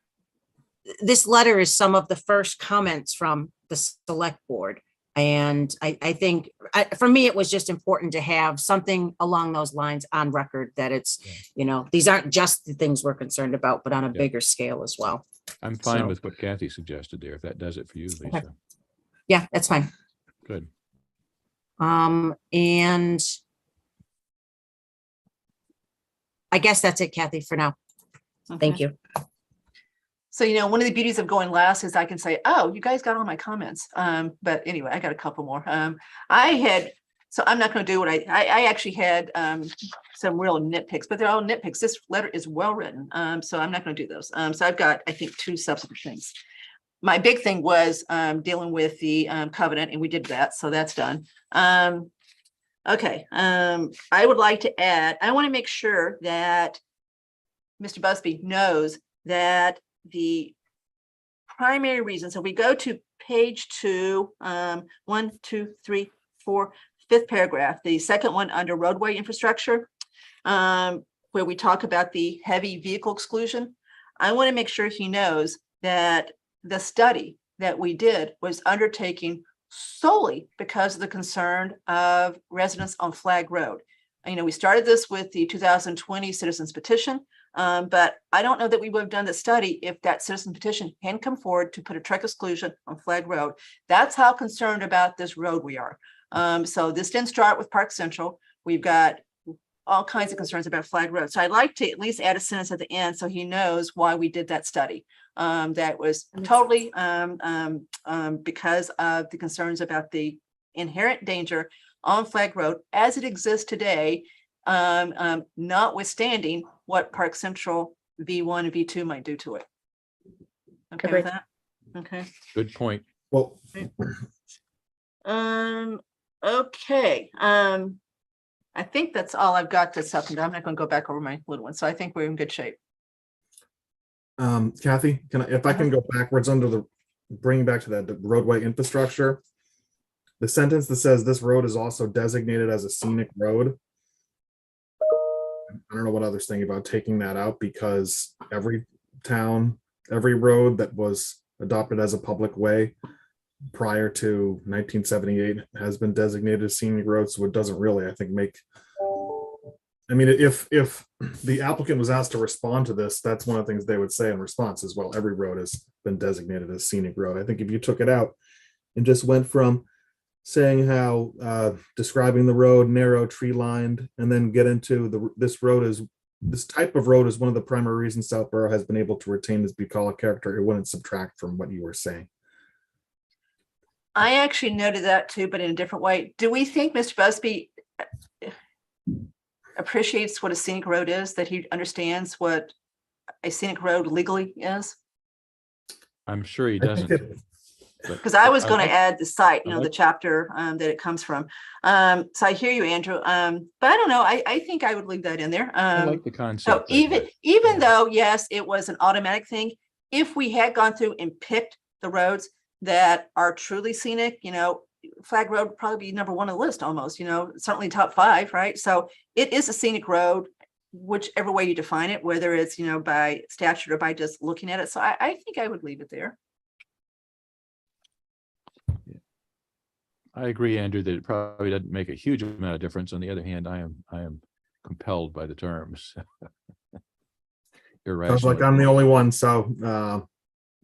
this letter is some of the first comments from the select board. And I think, for me, it was just important to have something along those lines on record that it's, these aren't just the things we're concerned about, but on a bigger scale as well. that. I'm fine so- with what Kathy suggested there, if that does it for you, Lisa. Yeah, that's fine. Good. And I guess that's it, Kathy, for now. Thank Okay. you. So, one of the beauties of going last is I can say, oh, you guys got all my comments. But anyway, I got a couple more. So I'm not going to do what I actually had some real nitpicks, but they're all nitpicks. This letter is well written. So I'm not going to do those. So I've got, I think, 2 substantive things. My big thing was dealing with the covenant, and we did that. So that's done. Okay. I would like to add, I want to make sure that Mr. Busby knows that the primary reason, so we go to page 2, 1, 2, 3, 4, 5th paragraph, the second one under roadway infrastructure, where we talk about the heavy vehicle exclusion. I want to make sure he knows that the study that we did was undertaken solely because of the concern of residents on Flag Road. We started this with the 2020 citizens petition. But I don't know that we would have done the study if that citizen petition hadn't come forward to put a truck exclusion on Flag Road. That's how concerned about this road we are. So this didn't start with Park Central. We've got all kinds of concerns about Flag Road. So I'd like to at least add a sentence at the end so he knows why we did that study. That was totally because of the concerns about the inherent danger on Flag Road as it exists today, notwithstanding what Park Central V1 and V2 might do to it. Okay with that? Okay. Good point. Well, Okay. I think that's all I've got that's up, and I'm not going to go back over my little one. So I think we're in good shape. Kathy, if I can go backwards under the, bringing back to that the roadway infrastructure, the sentence that says this road is also designated as a scenic road. I don't know what others think about taking that out, because every town, every road that was adopted as a public way prior to 1978 has been designated as scenic road. So it doesn't really, I think, make, I mean, if the applicant was asked to respond to this, that's one of the things they would say in response as well. Every road has been designated as scenic road. I think if you took it out and just went from saying how describing the road narrow, tree lined, and then get into this type of road is one of the primary reasons Southborough has been able to retain this bucolic character. It wouldn't subtract from what you were saying. I actually noted that too, but in a different way. Do we think Mr. Busby appreciates what a scenic road is, that he understands what a scenic road legally is? I'm sure he I think doesn't. Because I was going like- to add the site, I like- the chapter that it comes from. So I hear you, Andrew. But I don't know. I think I would leave that in there. I like the So concept. even though, yes, it was an automatic thing, if we had gone through and picked the roads that are truly scenic, Flag Road would probably be number 1 on the list almost, certainly top 5, right? So it is a scenic road, whichever way you define it, whether it's, by statute or by just looking at it. So I think I would leave it there. I agree, Andrew, that it probably doesn't make a huge amount of difference. On the other hand, I am compelled by the terms. Sounds Irrational. like I'm the only one, so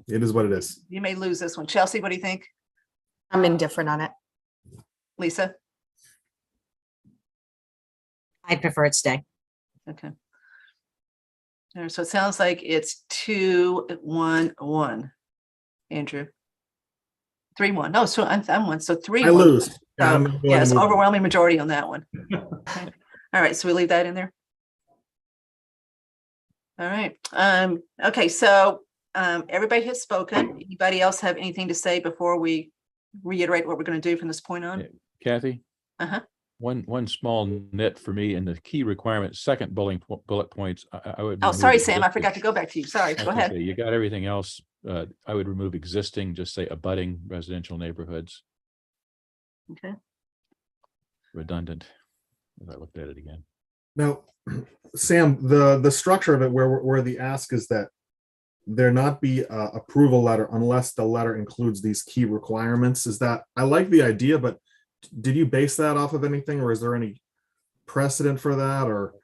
it is what it is. You may lose this one. Chelsea, what do you think? I'm indifferent on it. Lisa? I'd prefer it stay. Okay. So it sounds like it's 2-1-1. Andrew. 3-1. No, so I'm 1. So 3-1. I lose. So, I'm going to yes, move on. overwhelming majority on that one. Okay. All right, so we leave that in there. All right. Okay, so everybody has spoken. Anybody else have anything to say before we reiterate what we're going to do from this point on? Yeah. Kathy? Uh-huh. One small nit for me in the key requirements, second bullet points. I would. Oh, remove sorry, Sam. I existing. forgot to go back to you. Sorry. Go That's ahead. okay. You got everything else. I would remove existing, just say abutting residential neighborhoods, Okay. redundant. As I looked at it again. Now, Sam, the structure of it, where the ask is that there not be a approval letter unless the letter includes these key requirements. Is that, I like the idea, but did you base that off of anything, or is there any precedent for that, or?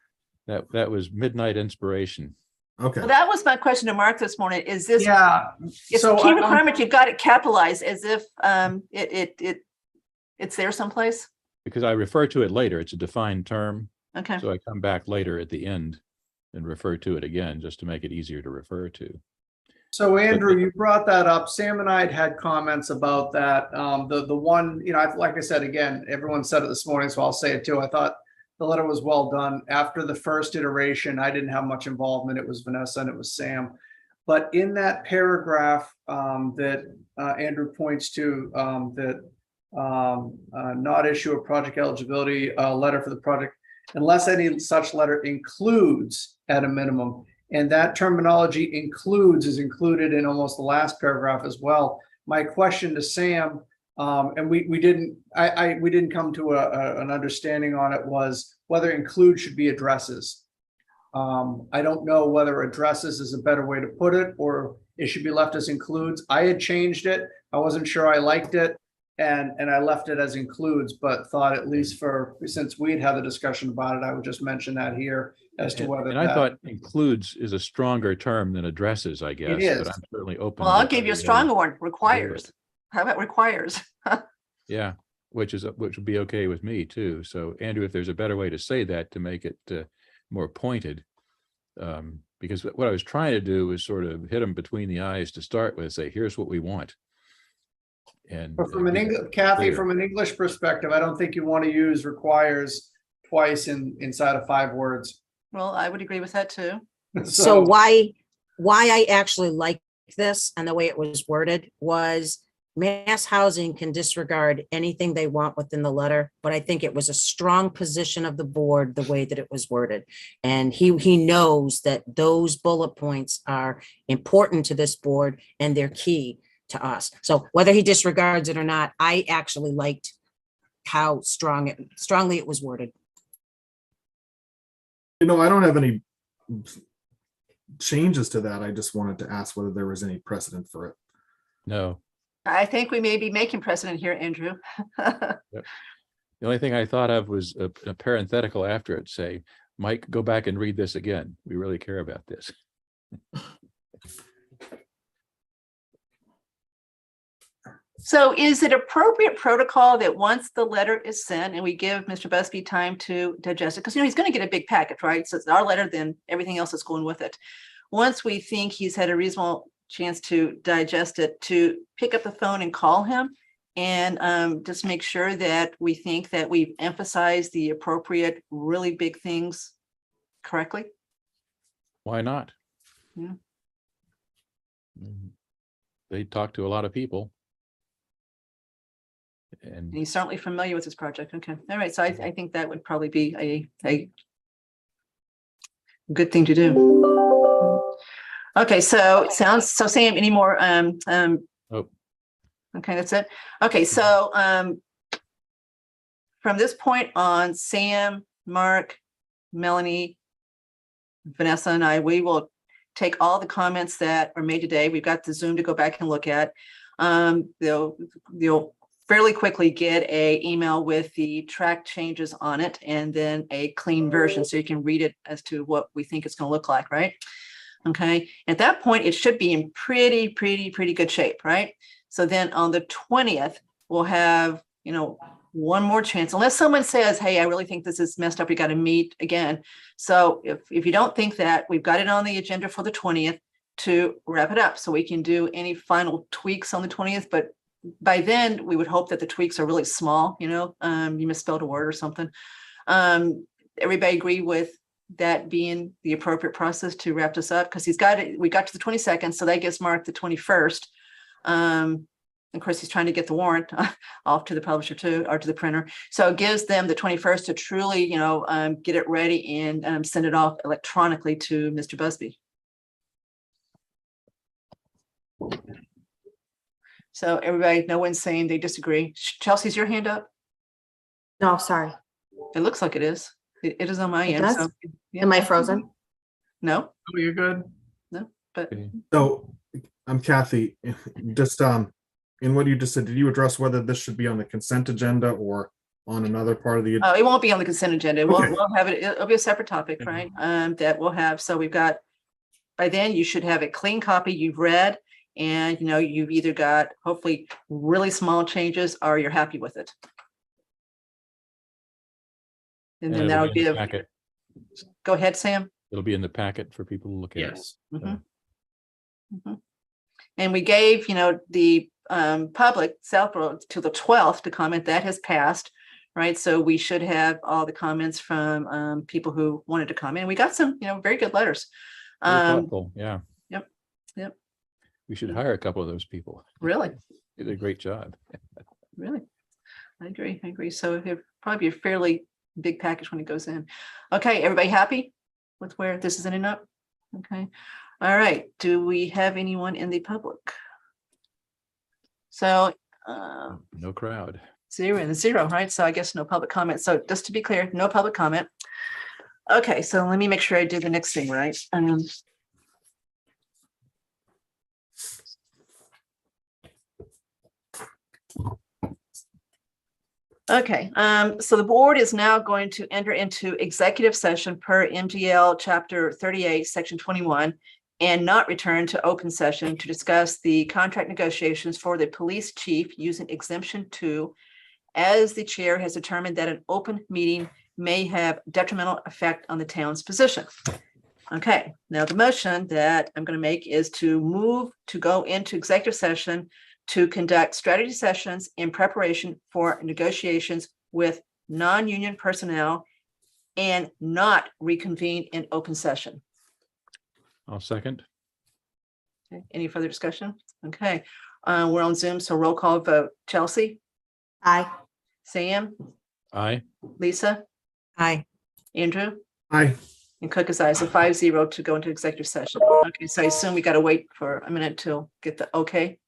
That was midnight inspiration. Okay, Well, that was my question to Mark this morning. Is this? Yeah. It's So a key I'm- requirement. You've got it capitalized as if it's there someplace. Because I refer to it later. It's a defined term. Okay. So I come back later at the end and refer to it again, just to make it easier to refer to. So Andrew, you brought that up. Sam and I had comments about that. The one, like I said, again, everyone said it this morning, so I'll say it too. I thought the letter was well done. After the first iteration, I didn't have much involvement. It was Vanessa and it was Sam. But in that paragraph that Andrew points to, that not issue a project eligibility letter for the project unless any such letter includes at a minimum. And that terminology includes is included in almost the last paragraph as well. My question to Sam, and we didn't come to an understanding on it, was whether include should be addresses. I don't know whether addresses is a better way to put it, or it should be left as includes. I had changed it. I wasn't sure I liked it, and I left it as includes, but thought at least since we'd had the discussion about it, I would just mention that here as to whether. And I thought includes is a stronger term than addresses, I guess. is. But I'm certainly open. Well, I'll to give you a other stronger ways. one, requires. How about requires? Yeah, which would be okay with me too. So Andrew, if there's a better way to say that to make it more pointed, because what I was trying to do was sort of hit them between the eyes to start with, say, here's what we want. And But from Kathy, from an English perspective, I don't think you want to use requires twice inside of 5 words. Well, I would agree with that too. So why I actually like this and the way it was worded was Mass Housing can disregard anything they want within the letter, but I think it was a strong position of the board, the way that it was worded. And he knows that those bullet points are important to this board and they're key to us. So whether he disregards it or not, I actually liked how strongly it was worded. I don't have any changes to that. I just wanted to ask whether there was any precedent for it. no. I think we may be making precedent here, Andrew. The only thing I thought of was a parenthetical after it, say, Mike, go back and read this again. We really care about this. So is it appropriate protocol that once the letter is sent and we give Mr. Busby time to digest it, because he's going to get a big package, right? So it's our letter, then everything else is going with it. Once we think he's had a reasonable chance to digest it, to pick up the phone and call him and just make sure that we think that we've emphasized the appropriate, really big things correctly. Why not? Yeah. They talk to a lot of people. And And he's certainly familiar with this project. Okay. All right. So I think that would probably be a good thing to do. Okay. So Sam, any more? Oh. Okay, that's it. Okay. So from this point on, Sam, Mark, Melanie, Vanessa, and I, we will take all the comments that are made today. We've got the Zoom to go back and look at. You'll fairly quickly get a email with the track changes on it and then a clean version so you can read it as to what we think it's going to look like, right? Okay. At that point, it should be in pretty good shape, right? So then on the 20th, we'll have, one more chance, unless someone says, hey, I really think this is messed up, we got to meet again. So if you don't think that, we've got it on the agenda for the 20th to wrap it up so we can do any final tweaks on the 20th. But by then, we would hope that the tweaks are really small, you misspelled a word or something. Everybody agree with that being the appropriate process to wrap this up? Because we got to the 22nd, so that gives Mark the 21st. Of course, he's trying to get the warrant off to the publisher too, or to the printer. So it gives them the 21st to truly, get it ready and send it off electronically to Mr. Busby. So everybody, no one's saying they disagree. Chelsea's your hand up? No, sorry. It looks like it is. It is on my It end. does? So, yeah. Am I frozen? No, Oh, you're good. but So I'm Kathy, just in what you just said, did you address whether this should be on the consent agenda or on another part of the? it won't be on the consent agenda. Okay. We'll have it. It'll be a separate topic, Mhm. right? That we'll have. So we've got, by then you should have a clean copy you've read, and you've either got hopefully really small changes or you're happy with it. And then it'll that'll be in the give, packet. go ahead, Sam. It'll be in the packet for people to look at. Yes. Mhm. Mhm. And we gave, the public Southborough to the 12th to comment. That has passed, right? So we should have all the comments from people who wanted to comment. We got some, very good letters. Very thoughtful, yeah. Yep, yep. We should hire a couple of those people. Really, They did a great job. really. I agree. So it'll probably be a fairly big package when it goes in. Okay, everybody happy with where this is ending up? Okay. All right. Do we have anyone in the public? So No crowd. 0 and 0, right? So I guess no public comment. So just to be clear, no public comment. Okay, so let me make sure I do the next thing right. Okay, so the board is now going to enter into executive session per MGL Chapter 38, Section 21, and not return to open session to discuss the contract negotiations for the police chief using exemption 2, as the chair has determined that an open meeting may have detrimental effect on the town's position. Okay, now the motion that I'm going to make is to move to go into executive session to conduct strategy sessions in preparation for negotiations with non-union personnel and not reconvene in open session. I'll second. Okay, any further discussion? Okay, we're on Zoom, so roll call vote. Chelsea, Aye. Sam, Aye. Lisa, Hi. Andrew, Aye. and Cook is aye. So 5-0 to go into executive session. Okay, so I assume we got to wait for a minute to get the okay.